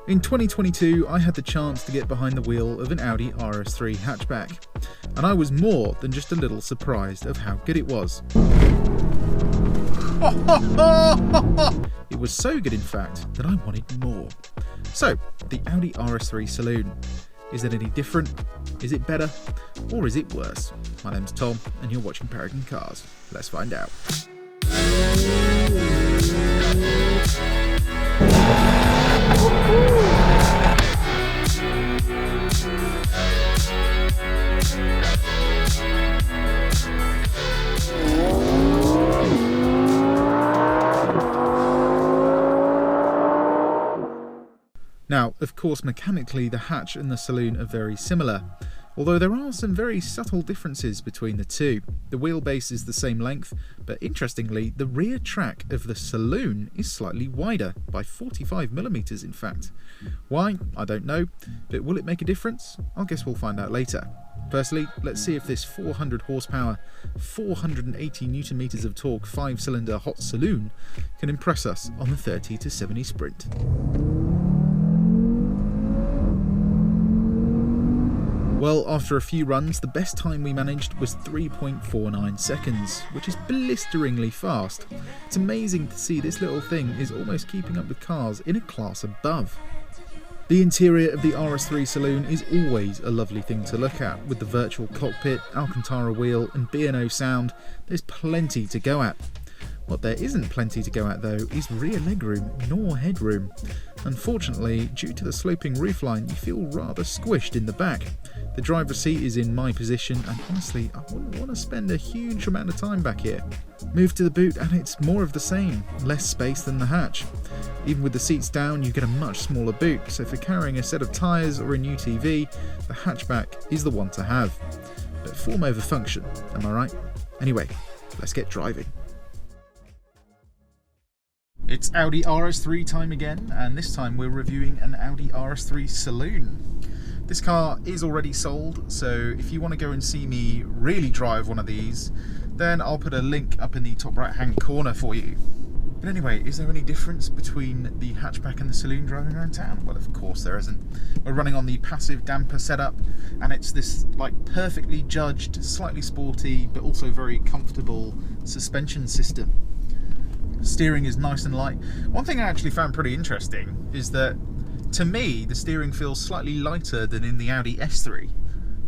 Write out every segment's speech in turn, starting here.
In 2022, I had the chance to get behind the wheel of an Audi RS3 hatchback, and I was more than just a little surprised of how good it was. It was so good, in fact, that I wanted more. So, the Audi RS3 Saloon. Is it any different? Is it better? Or is it worse? My name's Tom, and you're watching Paragon Cars. Let's find out. Now, of course, mechanically the hatch and the saloon are very similar, although there are some very subtle differences between the two. The wheelbase is the same length, but interestingly, the rear track of the saloon is slightly wider, by 45mm in fact. Why? I don't know, but will it make a difference? I guess we'll find out later. Firstly, let's see if this 400 horsepower, 480 Nm of torque 5-cylinder hot saloon can impress us on the 30 to 70 sprint. Well, after a few runs, the best time we managed was 3.49 seconds, which is blisteringly fast. It's amazing to see this little thing is almost keeping up with cars in a class above. The interior of the RS3 Saloon is always a lovely thing to look at. With the virtual cockpit, Alcantara wheel and B&O sound, there's plenty to go at. What there isn't plenty to go at though is rear legroom nor headroom. Unfortunately, due to the sloping roofline, you feel rather squished in the back. The driver's seat is in my position, and honestly, I wouldn't want to spend a huge amount of time back here. Move to the boot and it's more of the same, less space than the hatch. Even with the seats down, you get a much smaller boot, so for carrying a set of tyres or a new TV, the hatchback is the one to have. But form over function, am I right? Anyway, let's get driving. It's Audi RS3 time again, and this time we're reviewing an Audi RS3 Saloon. This car is already sold, so if you want to go and see me really drive one of these, then I'll put a link up in the top right hand corner for you. But anyway, is there any difference between the hatchback and the saloon driving around town? Well, of course there isn't. We're running on the passive damper setup, and it's this like perfectly judged, slightly sporty, but also very comfortable suspension system. Steering is nice and light. One thing I actually found pretty interesting is that, to me, the steering feels slightly lighter than in the Audi S3,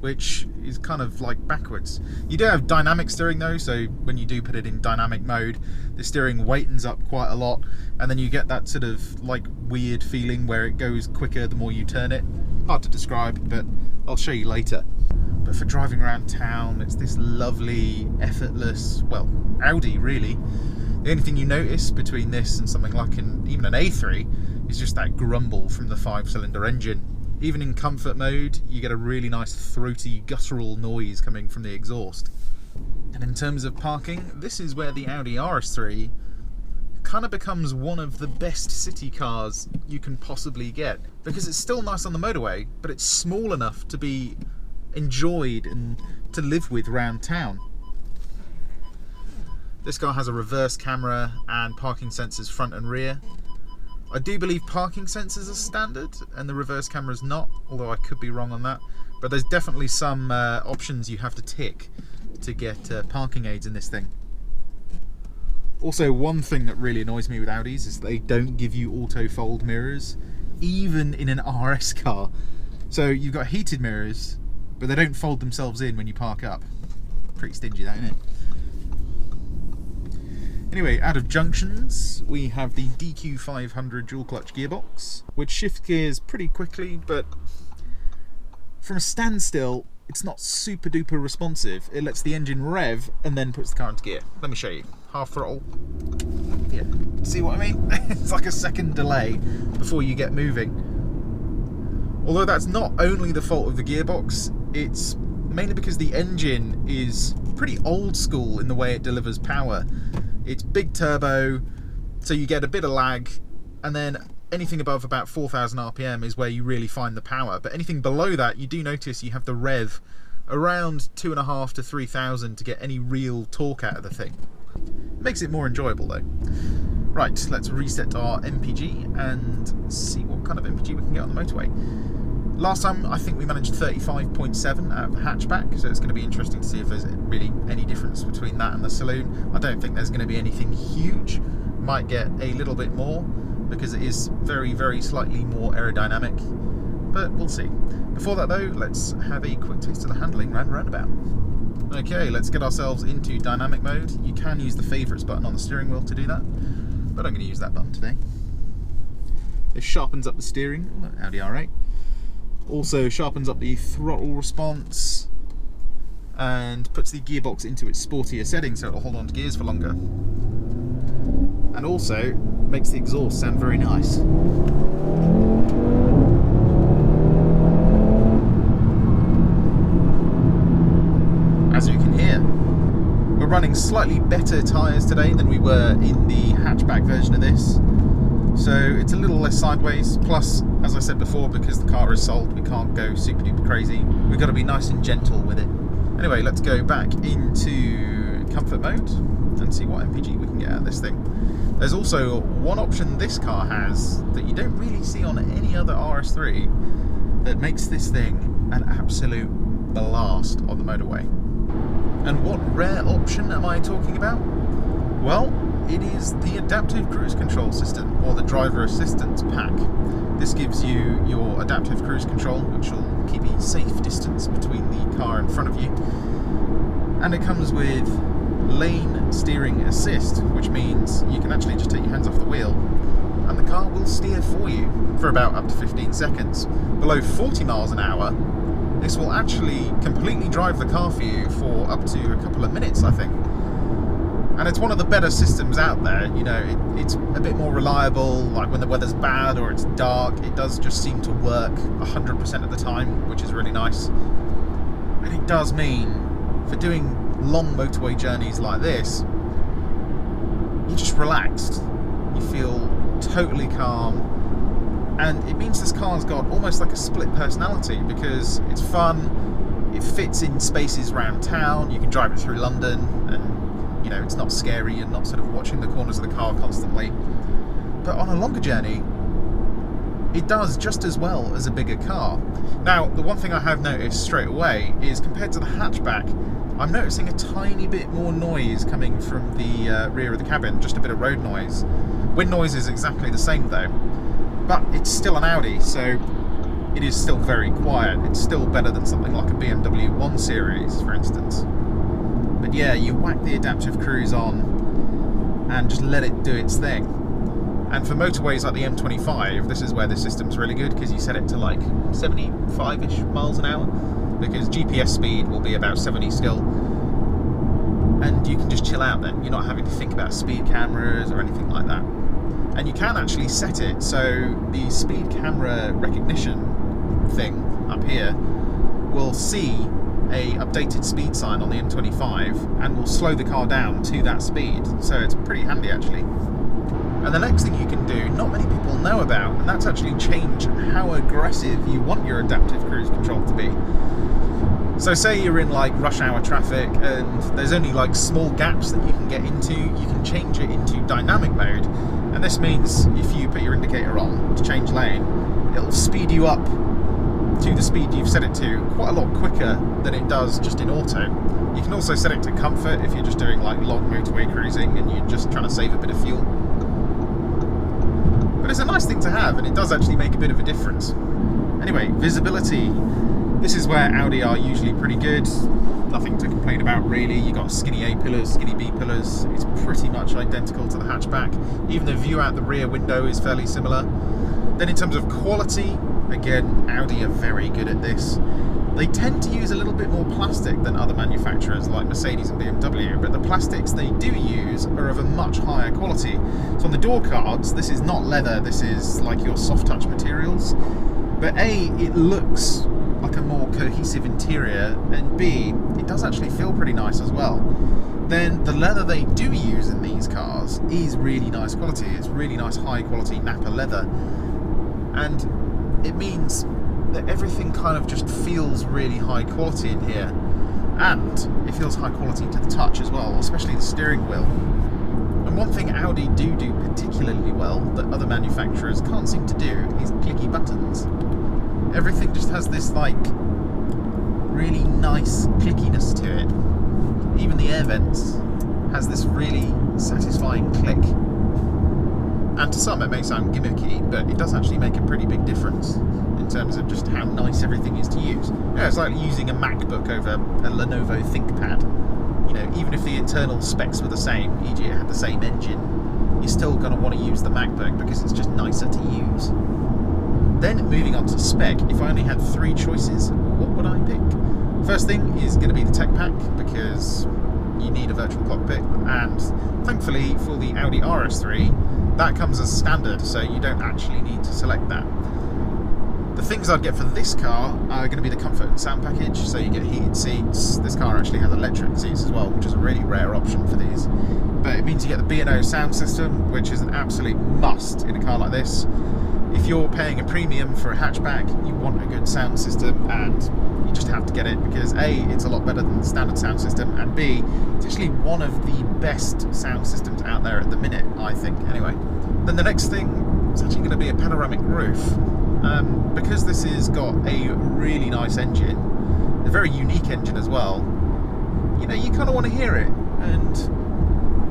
which is kind of like backwards. You do have dynamic steering though, so when you do put it in dynamic mode, the steering weightens up quite a lot, and then you get that sort of like weird feeling where it goes quicker the more you turn it. Hard to describe, but I'll show you later. But for driving around town, it's this lovely, effortless, well, Audi really. The only thing you notice between this and something like even an A3 is just that grumble from the 5-cylinder engine. Even in comfort mode, you get a really nice throaty, guttural noise coming from the exhaust. And in terms of parking, this is where the Audi RS3 kind of becomes one of the best city cars you can possibly get, because it's still nice on the motorway, but it's small enough to be enjoyed and to live with around town. This car has a reverse camera and parking sensors front and rear. I do believe parking sensors are standard and the reverse camera is not, although I could be wrong on that. But there's definitely some options you have to tick to get parking aids in this thing. Also, one thing that really annoys me with Audis is they don't give you auto fold mirrors, even in an RS car. So you've got heated mirrors, but they don't fold themselves in when you park up. Pretty stingy that, isn't it? Anyway, out of junctions, we have the DQ500 dual clutch gearbox, which shifts gears pretty quickly, but from a standstill, it's not super duper responsive. It lets the engine rev and then puts the car into gear. Let me show you. Half throttle. Yeah, see what I mean? It's like a second delay before you get moving. Although that's not only the fault of the gearbox, it's mainly because the engine is pretty old school in the way it delivers power. It's big turbo, so you get a bit of lag, and then anything above about 4,000 RPM is where you really find the power. But anything below that, you do notice you have the rev around 2.5 to 3,000 to get any real torque out of the thing. Makes it more enjoyable though. Right, let's reset our MPG and see what kind of MPG we can get on the motorway. Last time, I think we managed 35.7 out of the hatchback, so it's going to be interesting to see if there's really any difference between that and the Saloon. I don't think there's going to be anything huge. Might get a little bit more, because it is very, very slightly more aerodynamic, but we'll see. Before that though, let's have a quick taste of the handling round roundabout. Okay, let's get ourselves into dynamic mode. You can use the favourites button on the steering wheel to do that, but I'm going to use that button today. It sharpens up the steering, Audi R8. Also sharpens up the throttle response and puts the gearbox into its sportier setting so it'll hold on to gears for longer. And also makes the exhaust sound very nice. As you can hear, we're running slightly better tyres today than we were in the hatchback version of this. So it's a little less sideways, plus, as I said before, because the car is sold, we can't go super duper crazy. We've got to be nice and gentle with it. Anyway, let's go back into comfort mode and see what MPG we can get out of this thing. There's also one option this car has that you don't really see on any other RS3 that makes this thing an absolute blast on the motorway. And what rare option am I talking about? Well, it is the adaptive cruise control system, or the driver assistance pack. This gives you your adaptive cruise control, which will keep a safe distance between the car in front of you. And it comes with lane steering assist, which means you can actually just take your hands off the wheel and the car will steer for you for about up to 15 seconds. Below 40 miles an hour, this will actually completely drive the car for you for up to a couple of minutes, I think. And it's one of the better systems out there. You know, it's a bit more reliable, like when the weather's bad or it's dark, it does just seem to work 100% of the time, which is really nice. And it does mean, for doing long motorway journeys like this, you're just relaxed. You feel totally calm. And it means this car's got almost like a split personality, because it's fun, it fits in spaces around town, you can drive it through London, and you know, it's not scary and not sort of watching the corners of the car constantly. But on a longer journey, it does just as well as a bigger car. Now, the one thing I have noticed straight away is, compared to the hatchback, I'm noticing a tiny bit more noise coming from the rear of the cabin, just a bit of road noise. Wind noise is exactly the same though, but it's still an Audi, so it is still very quiet. It's still better than something like a BMW 1 Series, for instance. But yeah, you whack the adaptive cruise on and just let it do its thing. And for motorways like the M25, this is where the system's really good, because you set it to like 75-ish miles an hour, because GPS speed will be about 70 still. And you can just chill out then. You're not having to think about speed cameras or anything like that. And you can actually set it so the speed camera recognition thing up here will see a updated speed sign on the M25 and will slow the car down to that speed. So it's pretty handy actually. And the next thing you can do, not many people know about, and that's actually change how aggressive you want your adaptive cruise control to be. So say you're in like rush hour traffic and there's only like small gaps that you can get into, you can change it into dynamic mode. And this means if you put your indicator on to change lane, it'll speed you up to the speed you've set it to quite a lot quicker than it does just in auto. You can also set it to comfort if you're just doing like long motorway cruising and you're just trying to save a bit of fuel. But it's a nice thing to have, and it does actually make a bit of a difference. Anyway, visibility. This is where Audi are usually pretty good. Nothing to complain about really. You've got skinny A pillars, skinny B pillars. It's pretty much identical to the hatchback. Even the view out the rear window is fairly similar. Then in terms of quality, again, Audi are very good at this. They tend to use a little bit more plastic than other manufacturers like Mercedes and BMW, but the plastics they do use are of a much higher quality. So on the door cards, this is not leather, this is like your soft touch materials. But A, it looks like a more cohesive interior, and B, it does actually feel pretty nice as well. Then the leather they do use in these cars is really nice quality. It's really nice high quality Napa leather, and it means that everything kind of just feels really high quality in here, and it feels high quality to the touch as well, especially the steering wheel, And one thing Audi do particularly well that other manufacturers can't seem to do is clicky buttons. Everything just has this like really nice clickiness to it. Even the air vents has this really satisfying click. And to some it may sound gimmicky, but it does actually make a pretty big difference in terms of just how nice everything is to use. Yeah, it's like using a MacBook over a Lenovo ThinkPad. You know, even if the internal specs were the same, e.g. it had the same engine, you're still going to want to use the MacBook because it's just nicer to use. Then moving on to spec, if I only had 3 choices, what would I pick? First thing is going to be the tech pack, because you need a virtual cockpit, and thankfully for the Audi RS3 that comes as standard, so you don't actually need to select that. The things I'd get for this car are going to be the comfort and sound package, so you get heated seats. This car actually has electric seats as well, which is a really rare option for these, but it means you get the B&O sound system, which is an absolute must in a car like this. If you're paying a premium for a hatchback, you want a good sound system, and you just have to get it because A, it's a lot better than the standard sound system, and B, it's actually one of the best sound systems out there at the minute, I think, anyway. Then the next thing is actually going to be a panoramic roof. Because this has got a really nice engine, a very unique engine as well, you know, you kind of want to hear it, and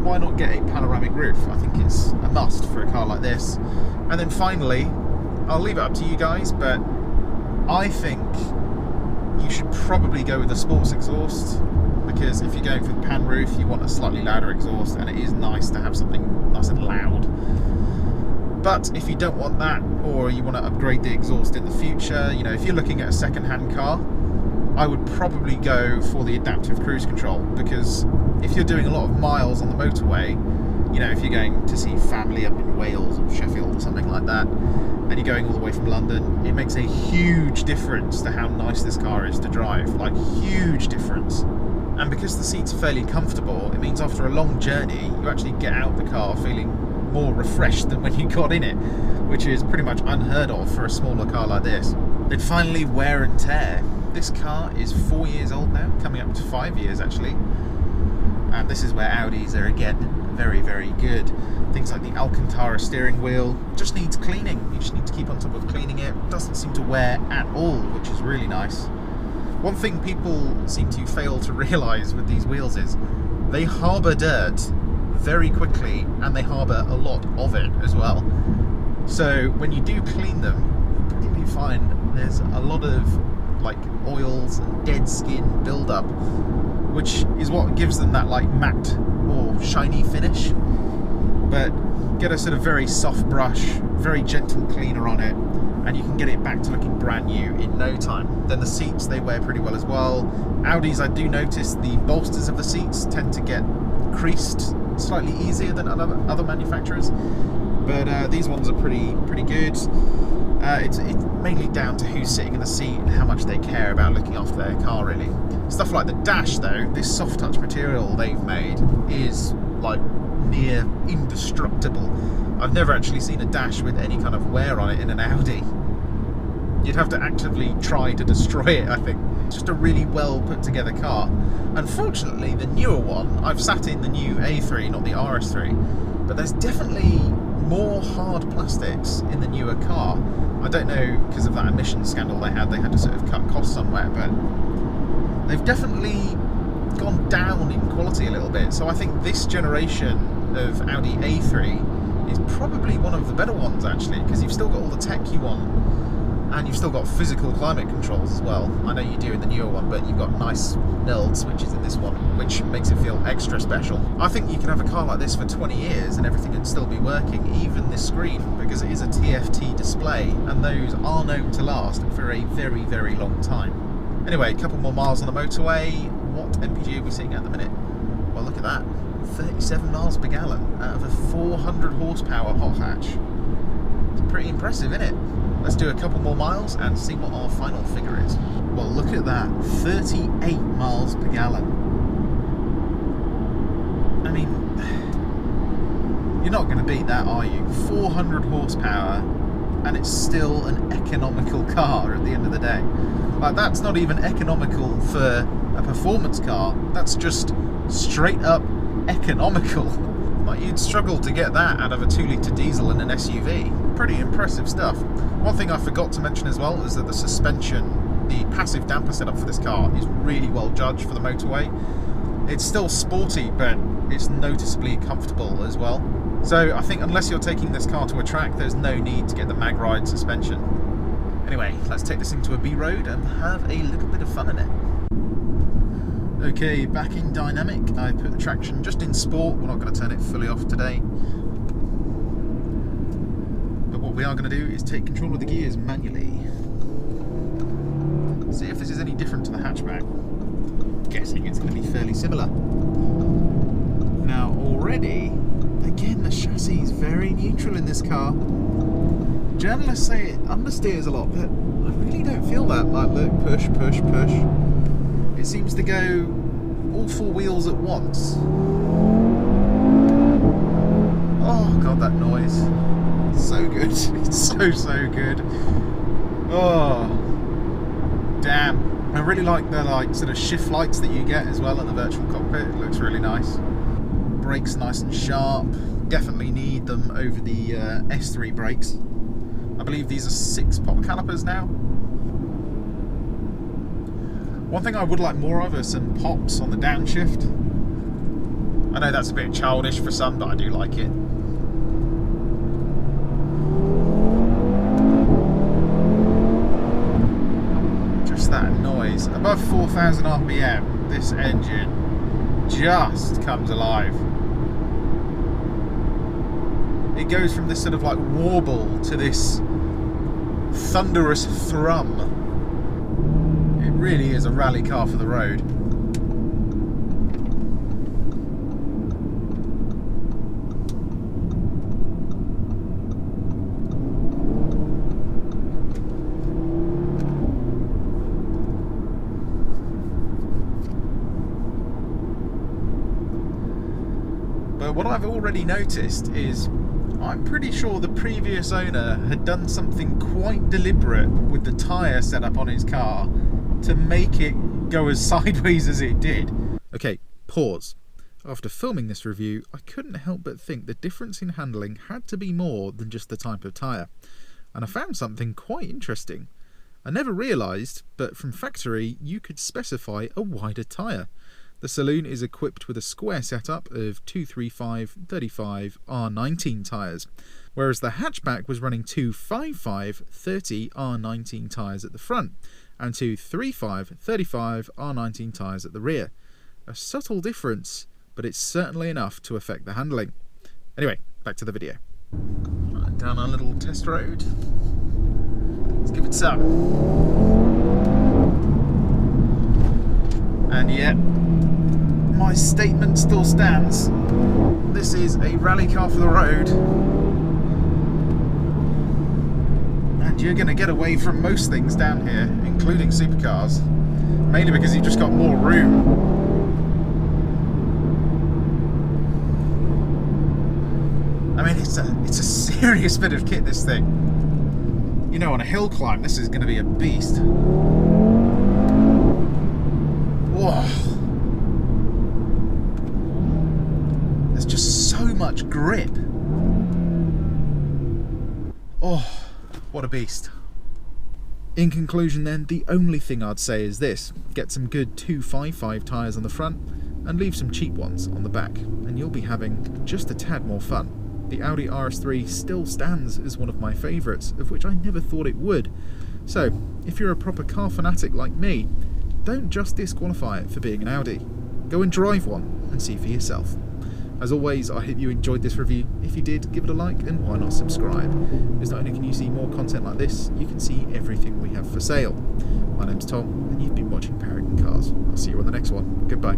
why not get a panoramic roof? I think it's a must for a car like this. And then finally, I'll leave it up to you guys, but I think you should probably go with the sports exhaust, because if you're going for the pan roof, you want a slightly louder exhaust, and it is nice to have something nice and loud. But if you don't want that, or you want to upgrade the exhaust in the future, you know, if you're looking at a second-hand car, I would probably go for the adaptive cruise control, because if you're doing a lot of miles on the motorway, you know, if you're going to see family up in Wales or Sheffield or something like that, and you're going all the way from London, it makes a huge difference to how nice this car is to drive, like huge difference. And because the seats are fairly comfortable, it means after a long journey, you actually get out of the car feeling more refreshed than when you got in it, which is pretty much unheard of for a smaller car like this. Then finally, wear and tear. This car is 4 years old now, coming up to 5 years actually, and this is where Audis are again very, very good. Things like the Alcantara steering wheel just needs cleaning. You just need to keep on top of cleaning it. It doesn't seem to wear at all, which is really nice. One thing people seem to fail to realise with these wheels is they harbour dirt very quickly, and they harbour a lot of it as well. So when you do clean them, you'll probably find there's a lot of like oils and dead skin build-up, which is what gives them that like matte or shiny finish. But get a sort of very soft brush, very gentle cleaner on it, and you can get it back to looking brand new in no time. Then the seats, they wear pretty well as well. Audis, I do notice the bolsters of the seats tend to get creased slightly easier than other manufacturers, but these ones are pretty good. It's mainly down to who's sitting in the seat and how much they care about looking after their car, really. Stuff like the dash though, this soft touch material they've made is like near indestructible. I've never actually seen a dash with any kind of wear on it in an Audi. You'd have to actively try to destroy it, I think. It's just a really well put together car. Unfortunately, the newer one, I've sat in the new A3, not the RS3, but there's definitely more hard plastics in the newer car. I don't know, because of that emissions scandal they had to sort of cut costs somewhere, but they've definitely gone down in quality a little bit. So I think this generation of Audi A3 is probably one of the better ones actually, because you've still got all the tech you want, and you've still got physical climate controls as well. I know you do in the newer one, but you've got nice knurled switches in this one, which makes it feel extra special. I think you can have a car like this for 20 years and everything can still be working, even this screen, because it is a TFT display, and those are known to last for a very, very long time. Anyway, a couple more miles on the motorway. What MPG are we seeing at the minute? Well, look at that. 37 miles per gallon out of a 400 horsepower hot hatch. It's pretty impressive, isn't it? Let's do a couple more miles and see what our final figure is. Well, look at that, 38 miles per gallon. I mean, you're not going to beat that, are you? 400 horsepower, and it's still an economical car at the end of the day. Like, that's not even economical for a performance car, that's just straight up economical. Like, you'd struggle to get that out of a 2-litre diesel in an SUV. Pretty impressive stuff. One thing I forgot to mention as well is that the suspension, the passive damper setup for this car is really well judged for the motorway. It's still sporty, but it's noticeably comfortable as well. So I think unless you're taking this car to a track, there's no need to get the mag ride suspension. Anyway, let's take this into a B road and have a little bit of fun in it. Okay, back in dynamic. I put the traction just in sport. We're not going to turn it fully off today. But what we are going to do is take control of the gears manually. See if this is any different to the hatchback. Guessing it's going to be fairly similar. Now already, again, the chassis is very neutral in this car. Journalists say it understeers a lot, but I really don't feel that. Like, look, push, push, push. It seems to go all 4 wheels at once. Oh god, that noise. So good. It's so good. Oh, damn. I really like the sort of shift lights that you get as well in the virtual cockpit. It looks really nice. Brakes nice and sharp. Definitely need them over the S3 brakes. I believe these are 6-pop calipers now. One thing I would like more of are some pops on the downshift. I know that's a bit childish for some, but I do like it. Just that noise. Above 4,000 RPM, this engine just comes alive. It goes from this sort of like warble to this thunderous thrum. It really is a rally car for the road. But what I've already noticed is I'm pretty sure the previous owner had done something quite deliberate with the tyre setup on his car to make it go as sideways as it did. Okay, pause. After filming this review, I couldn't help but think the difference in handling had to be more than just the type of tyre. And I found something quite interesting. I never realised, but from factory you could specify a wider tyre. The Saloon is equipped with a square setup of 235/35 R19 tyres, whereas the hatchback was running 255/30 R19 tyres at the front and 235/35 R19 tyres at the rear. A subtle difference, but it's certainly enough to affect the handling. Anyway, back to the video. Right, down our little test road. Let's give it some. And yet, my statement still stands. This is a rally car for the road. And you're going to get away from most things down here, including supercars. Mainly because you've just got more room. I mean, it's a serious bit of kit, this thing. You know, on a hill climb, this is going to be a beast. Whoa. There's just so much grip. Oh, what a beast. In conclusion then, the only thing I'd say is this: get some good 255 tyres on the front and leave some cheap ones on the back, and you'll be having just a tad more fun. The Audi RS3 still stands as one of my favourites, of which I never thought it would. So, if you're a proper car fanatic like me, don't just disqualify it for being an Audi. Go and drive one and see for yourself. As always, I hope you enjoyed this review. If you did, give it a like, and why not subscribe? Because not only can you see more content like this, you can see everything we have for sale. My name's Tom, and you've been watching Paragon Cars. I'll see you on the next one. Goodbye.